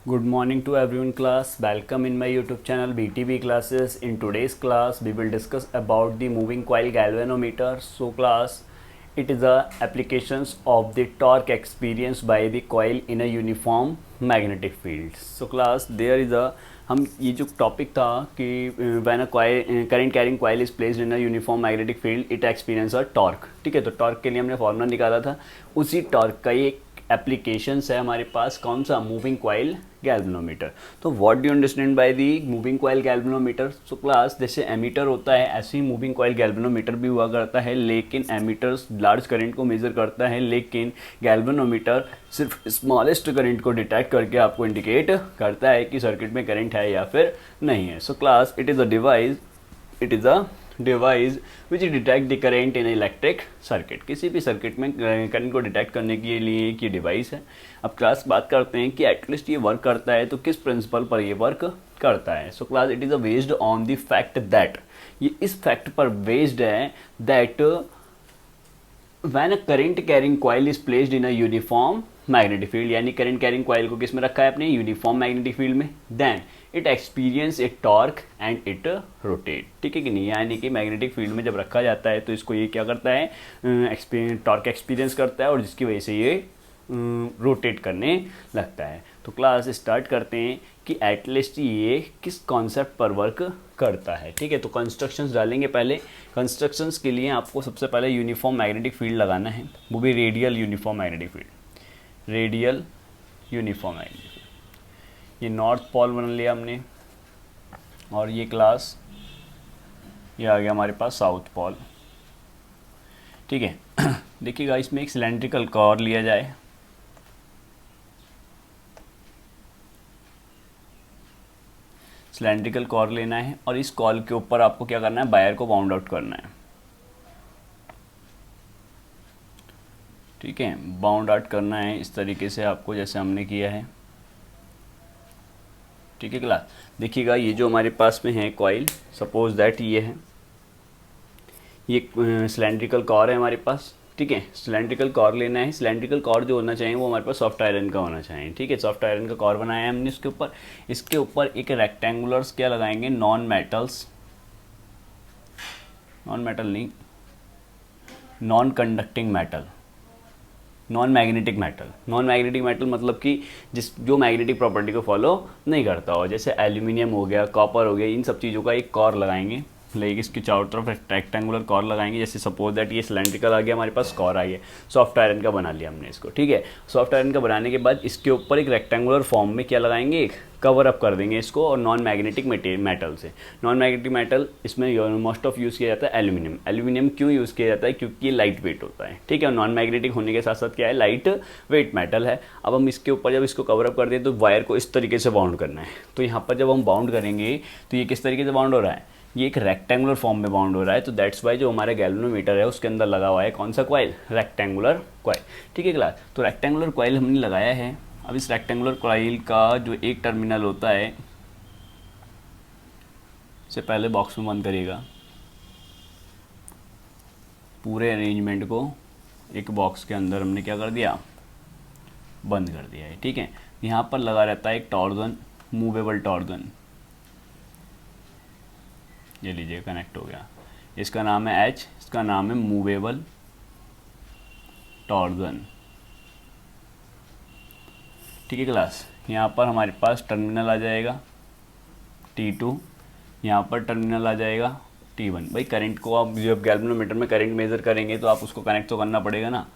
Good morning to everyone class. Welcome in my YouTube channel BTB classes. In today's class we will discuss about the moving coil galvanometer. So class, it is the applications of the torque experienced by the coil in a uniform magnetic field. So class, there is a हम ये जो topic था कि when a coil current carrying coil is placed in a uniform magnetic field it experience a torque. ठीक है, तो torque के लिए हमने फॉर्मूला निकाला था. उसी टॉर्क का एक एप्लीकेशंस है हमारे पास. कौन सा? Moving coil galvanometer. तो what do you understand by the moving coil galvanometer? So class, जैसे एमीटर होता है ऐसे ही मूविंग कॉइल गैल्वेनोमीटर भी हुआ करता है, लेकिन एमीटर लार्ज करंट को मेजर करता है, लेकिन गैल्वेनोमीटर सिर्फ स्मॉलेस्ट करंट को डिटेक्ट करके आपको इंडिकेट करता है कि सर्किट में करंट है या फिर नहीं है. So class, it is a device which detect the current in electric circuit. किसी भी सर्किट में करंट को डिटेक्ट करने के लिए एक ये डिवाइस है. अब क्लास बात करते हैं कि एटलीस्ट ये वर्क करता है तो किस प्रिंसिपल पर ये वर्क करता है. So class, it is based on the fact that, ये इस फैक्ट पर बेस्ड है that when a current carrying coil is placed in a uniform magnetic field, यानी करंट कैरिंग कॉइल को किस में रखा है? अपने यूनिफॉर्म मैग्नेटिक फील्ड में. Then it experience a torque and it rotate. ठीक है कि नहीं? यानी कि मैग्नेटिक फील्ड में जब रखा जाता है तो इसको ये क्या करता है? टॉर्क एक्सपीरियंस करता है और जिसकी वजह से ये रोटेट करने लगता है. तो क्लास स्टार्ट करते हैं कि एटलीस्ट ये किस कॉन्सेप्ट पर वर्क करता है. ठीक है, तो कंस्ट्रक्शंस डालेंगे. पहले कंस्ट्रक्शंस के लिए आपको सबसे पहले यूनिफॉर्म मैग्नेटिक फील्ड लगाना है, वो भी radial uniform magnetic field. Radial uniform magnetic field, ये नॉर्थ पोल बना लिया हमने, और ये क्लास ये आ गया हमारे पास साउथ पोल. ठीक है. देखिएगा, इसमें एक सिलेंड्रिकल कॉर लिया जाए. सिलेंड्रिकल कॉर लेना है और इस कॉल के ऊपर आपको क्या करना है? वायर को बाउंड आउट करना है. ठीक है, बाउंड आउट करना है इस तरीके से आपको, जैसे हमने किया है. ठीक है क्लास, देखिएगा ये जो हमारे पास में है कॉइल, सपोज दैट ये है, ये सिलेंड्रिकल कॉर है हमारे पास. ठीक है, सिलेंड्रिकल कॉर लेना है. सिलेंड्रिकल कॉर जो होना चाहिए वो हमारे पास सॉफ्ट आयरन का होना चाहिए. ठीक है, सॉफ्ट आयरन का कॉर बनाया है हमने. इसके ऊपर एक रेक्टेंगुलर्स क्या लगाएंगे? नॉन मेटल नहीं, non conducting metal, non magnetic metal. Non magnetic metal मतलब कि जो मैग्नेटिक प्रॉपर्टी को फॉलो नहीं करता हो, जैसे एल्यूमिनियम हो गया, कॉपर हो गया, इन सब चीज़ों का एक कॉर लगाएंगे. लेकिन इसके चारों तरफ रेक्टेंगुलर कॉर लगाएंगे. जैसे सपोज दैट ये सिलेंड्रिकल आ गया हमारे पास, कॉर आ गया, सॉफ्ट आयरन का बना लिया हमने इसको. ठीक है, सॉफ्ट आयरन का बनाने के बाद इसके ऊपर एक रेक्टेंगुलर फॉर्म में क्या लगाएंगे? एक कवर अप कर देंगे इसको, और नॉन मैग्नेटिक मेटल से. नॉन मैग्नेटिक मेटल इसमें मोस्ट ऑफ यूज़ किया जाता है एल्यूमिनियम. एल्यूमिनियम क्यों यूज़ किया जाता है? क्योंकि ये लाइट वेट होता है. ठीक है, नॉन मैग्नेटिक होने के साथ साथ क्या है? लाइट वेट मेटल है. अब हम इसके ऊपर जब इसको कवर अप कर दें तो वायर को इस तरीके से बाउंड करना है. तो यहाँ पर जब हम बाउंड करेंगे तो ये किस तरीके से बाउंड हो रहा है? ये एक रेक्टेंगुलर फॉर्म में बाउंड हो रहा है. तो दैट्स वाई जो हमारा गैल्वेनोमीटर है उसके अंदर लगा हुआ है कौन सा कॉइल? Rectangular coil. ठीक है क्लास, तो रेक्टेंगुलर कॉइल हमने लगाया है. अब इस रेक्टेंगुलर कॉइल का जो एक टर्मिनल होता है, से पहले बॉक्स में बंद करिएगा. पूरे अरेंजमेंट को एक बॉक्स के अंदर हमने क्या कर दिया? बंद कर दिया है. ठीक है, यहाँ पर लगा रहता है एक टॉर्जन, मूवेबल टॉर्जन. ये लीजिए, कनेक्ट हो गया. इसका नाम है एच, इसका नाम है मूवेबल टॉर्जन. ठीक है क्लास, यहाँ पर हमारे पास टर्मिनल आ जाएगा T2, यहाँ पर टर्मिनल आ जाएगा T1. भाई करंट को आप जब गैल्वेनोमीटर में करंट मेज़र करेंगे तो आप उसको कनेक्ट तो करना पड़ेगा ना.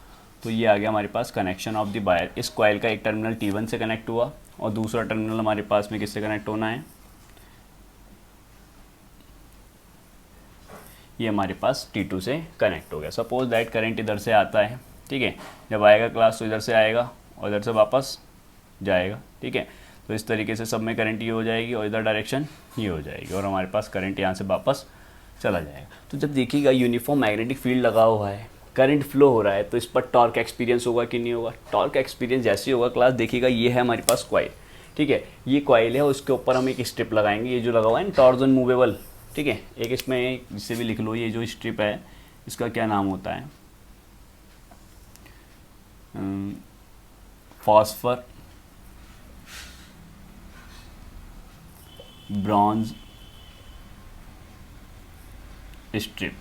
तो ये आ गया हमारे पास कनेक्शन ऑफ द वायर. इस कॉइल का एक टर्मिनल T1 से कनेक्ट हुआ और दूसरा टर्मिनल हमारे पास में किससे कनेक्ट होना है? ये हमारे पास T2 से कनेक्ट हो गया. सपोज दैट करंट इधर से आता है. ठीक है, जब आएगा क्लास तो इधर से आएगा और इधर से वापस जाएगा. ठीक है, तो इस तरीके से सब में करंट ये हो जाएगी और इधर डायरेक्शन ये हो जाएगी और हमारे पास करंट यहाँ से वापस चला जाएगा. तो जब देखिएगा यूनिफॉर्म मैग्नेटिक फील्ड लगा हुआ है, करंट फ्लो हो रहा है, तो इस पर टॉर्क एक्सपीरियंस होगा कि नहीं होगा? टॉर्क एक्सपीरियंस जैसे होगा क्लास, देखिएगा ये है हमारे पास कॉइल. ठीक है, ये कॉइल है, उसके ऊपर हम एक स्ट्रिप लगाएंगे. ये जो लगा हुआ है ना टॉर्जन मूवेबल. ठीक है, एक इसमें जिससे भी लिख लो, ये जो स्ट्रिप है इसका क्या नाम होता है? फॉस्फर ब्रॉन्ज स्ट्रिप,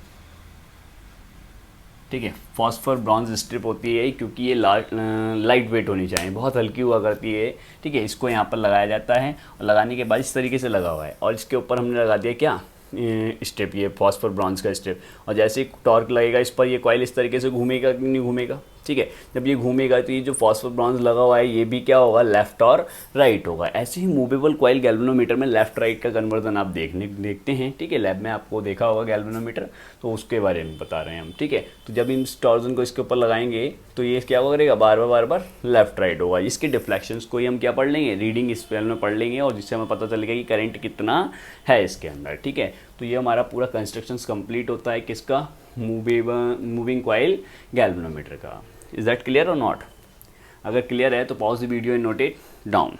ठीक है। फॉस्फर ब्रॉन्ज स्ट्रिप होती है क्योंकि ये लाइट वेट होनी चाहिए, बहुत हल्की हुआ करती है, ठीक है। इसको यहाँ पर लगाया जाता है और लगाने के बाद इस तरीके से लगा हुआ है और इसके ऊपर हमने लगा दिया क्या, स्ट्रिप, ये फॉस्फर ब्रॉन्ज का स्ट्रिप। और जैसे ही टॉर्क लगेगा इस पर, ये कॉइल इस तरीके से घूमेगा कि नहीं घूमेगा, ठीक है। जब ये घूमेगा तो ये जो फॉस्फर ब्रॉन्ज लगा हुआ है ये भी क्या होगा, लेफ्ट और राइट होगा। ऐसे ही मूवेबल कॉइल गैल्वेनोमीटर में लेफ्ट राइट का कन्वर्जन आप देखते हैं, ठीक है। लैब में आपको देखा होगा गैल्वेनोमीटर, तो उसके बारे में बता रहे हैं हम, ठीक है। तो जब इन टॉर्जन को इसके ऊपर लगाएंगे तो ये क्या करेगा, बार बार लेफ्ट राइट होगा। इसके डिफ्लेक्शंस को ही हम क्या पढ़ लेंगे, रीडिंग स्पेल में पढ़ लेंगे, और जिससे हमें पता चलेगा कि करंट कितना है इसके अंदर, ठीक है। तो ये हमारा पूरा कंस्ट्रक्शन कंप्लीट होता है किसका, मूविंग कॉइल गैल्वेनोमीटर का। इज दैट क्लियर और नॉट? अगर क्लियर है तो pause the video and note it down.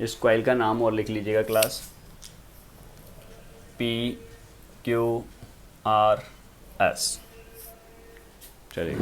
इस कॉइल का नाम और लिख लीजिएगा क्लास, PQRS, चलिए।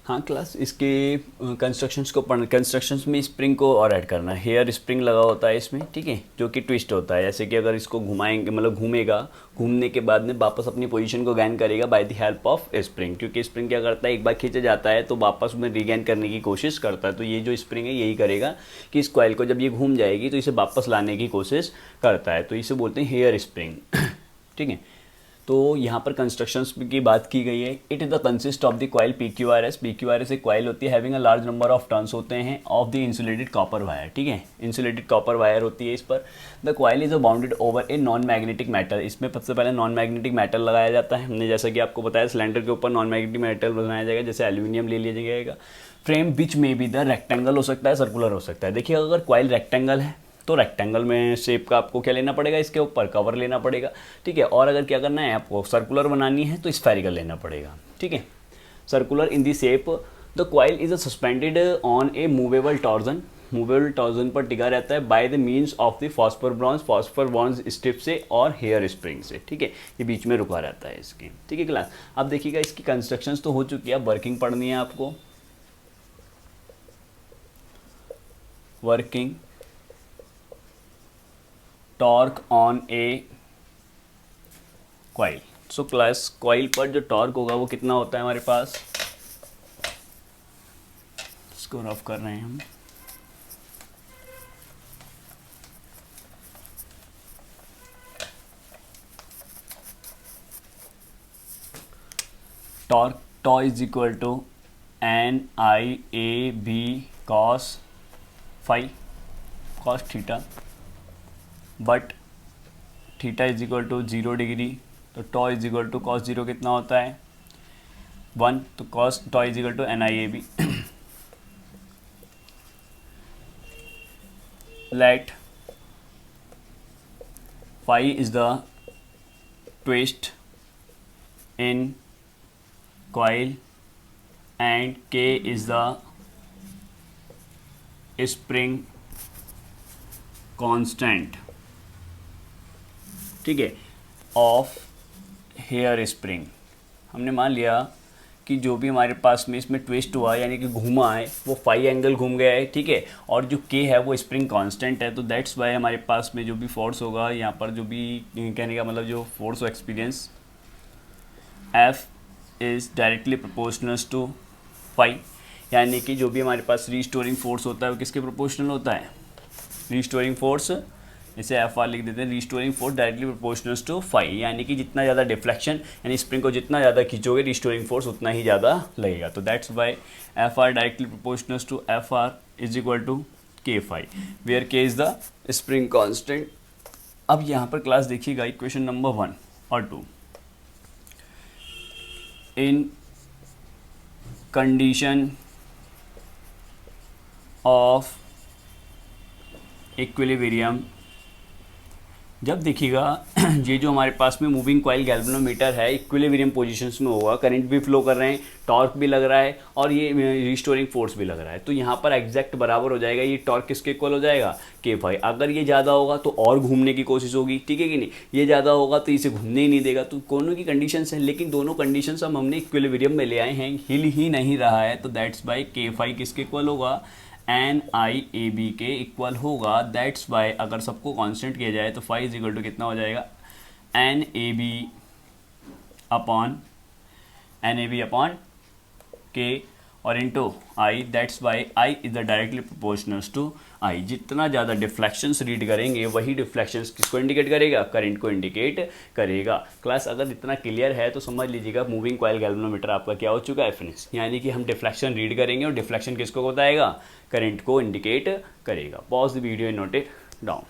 हाँ क्लास, इसके कंस्ट्रक्शंस को पढ़, कंस्ट्रक्शंस में स्प्रिंग को और ऐड करना है। हेयर स्प्रिंग लगा होता है इसमें, ठीक है, जो कि ट्विस्ट होता है। जैसे कि अगर इसको घुमाएंगे, मतलब घूमेगा, घूमने के बाद में वापस अपनी पोजीशन को गैन करेगा by the help of spring, क्योंकि स्प्रिंग क्या करता है, एक बार खींचा जाता है तो वापस में रीगैन करने की कोशिश करता है। तो ये जो स्प्रिंग है यही करेगा कि इस कॉइल को जब ये घूम जाएगी तो इसे वापस लाने की कोशिश करता है, तो इसे बोलते हैं हेयर स्प्रिंग, ठीक है। तो यहाँ पर कंस्ट्रक्शंस की बात की गई है। It is the consist of the coil PQRS। PQRS एक कॉइल होती है having a large number of turns होते हैं of the insulated copper wire, ठीक है। इंसुलेटेड कॉपर वायर होती है इस पर। The coil is bounded over a non magnetic metal. इसमें सबसे पहले नॉन मैग्नेटिक मेटल लगाया जाता है। हमने जैसा कि आपको बताया सिलेंडर के ऊपर नॉन मैग्नेटिक मेटल बनाया जाएगा, जैसे एल्यूमिनियम ले लिया जाएगा। फ्रेम विच में भी द रेक्टेंगल हो सकता है, सर्कुलर हो सकता है। देखिए अगर कॉइल रेक्टेंगल है तो रेक्टेंगल में शेप का आपको क्या लेना पड़ेगा, इसके ऊपर कवर लेना पड़ेगा, ठीक है। और अगर क्या करना है आपको सर्कुलर बनानी है तो स्फेरिकल लेना पड़ेगा, ठीक है। Circular in the shape, the coil is suspended on A movable torsion. Movable torsion पर टिका रहता है by the means of the phosphor bronze strip से और हेयर स्प्रिंग से, ठीक है। ये बीच में रुका रहता है इसके, ठीक है क्लास। अब देखिएगा इसकी कंस्ट्रक्शंस तो हो चुकी है, अब वर्किंग पढ़नी है आपको। Working torque on A coil. So class, coil पर जो टॉर्क होगा वो कितना होता है हमारे पास, इसको रफ कर रहे हैं हम। Torque, tau is equal to NIAB cos phi, cos theta, but theta is equal to 0 degree, तो tau is equal to cos 0 कितना होता है 1, तो cos tau is equal to NIAB। Let phi is the twist in coil and K is the spring constant, ठीक है, of hair spring. हमने मान लिया कि जो भी हमारे पास में इसमें ट्विस्ट हुआ यानी कि घूमा है वो फाई एंगल घूम गया है, ठीक है। और जो के है वो स्प्रिंग कांस्टेंट है, तो दैट्स वाई हमारे पास में जो भी फोर्स होगा यहाँ पर, जो भी कहने का मतलब जो force experience F is directly proportional to phi, यानी कि जो भी हमारे पास रीस्टोरिंग फोर्स होता है वो किसके प्रोपोर्शनल होता है, रीस्टोरिंग फोर्स, इसे FR लिख देते हैं। Restoring force directly proportional to phi, यानी कि जितना ज़्यादा डिफ्लेक्शन यानी स्प्रिंग को जितना ज़्यादा खींचोगे रीस्टोरिंग फोर्स उतना ही ज़्यादा लगेगा। तो that's why FR directly proportional to FR is equal to K phi, where K is the spring constant. अब यहाँ पर क्लास देखिएगा इक्वेशन नंबर 1 और 2। in condition of equilibrium जब देखिएगा ये जो हमारे पास में मूविंग कॉइल गैल्वेनोमीटर है इक्विलिब्रियम पोजीशंस में होगा, करंट भी फ्लो कर रहे हैं, टॉर्क भी लग रहा है और ये रिस्टोरिंग फोर्स भी लग रहा है, तो यहाँ पर एग्जैक्ट बराबर हो जाएगा। ये टॉर्क किसके इक्वल हो जाएगा, के भाई। अगर ये ज़्यादा होगा तो और घूमने की कोशिश होगी, ठीक है कि नहीं, ये ज़्यादा होगा तो इसे घूमने ही नहीं देगा। तो दोनों की कंडीशंस हैं, लेकिन दोनों कंडीशंस हमने इक्विलिब्रियम में ले आए हैं, हिल ही नहीं रहा है, तो दैट्स बाई के फाई किसके इक्वल होगा, एन आई ए बी के इक्वल होगा। दैट्स बाय अगर सबको कांस्टेंट किया जाए तो फाई इज इक्वल टू कितना हो जाएगा, N A B upon K और into I. That's by I is the directly proportional to I. जितना ज़्यादा डिफ्लेक्शंस रीड करेंगे वही डिफ्लेक्शंस किसको इंडिकेट करेगा, करंट को इंडिकेट करेगा। क्लास अगर इतना क्लियर है तो समझ लीजिएगा मूविंग कॉइल गैल्वेनोमीटर आपका क्या हो चुका है, फिनिश। यानी कि हम डिफ्लेक्शन रीड करेंगे और डिफ्लेक्शन किसको बताएगा, करंट को इंडिकेट करेगा। Pause the video and note it down.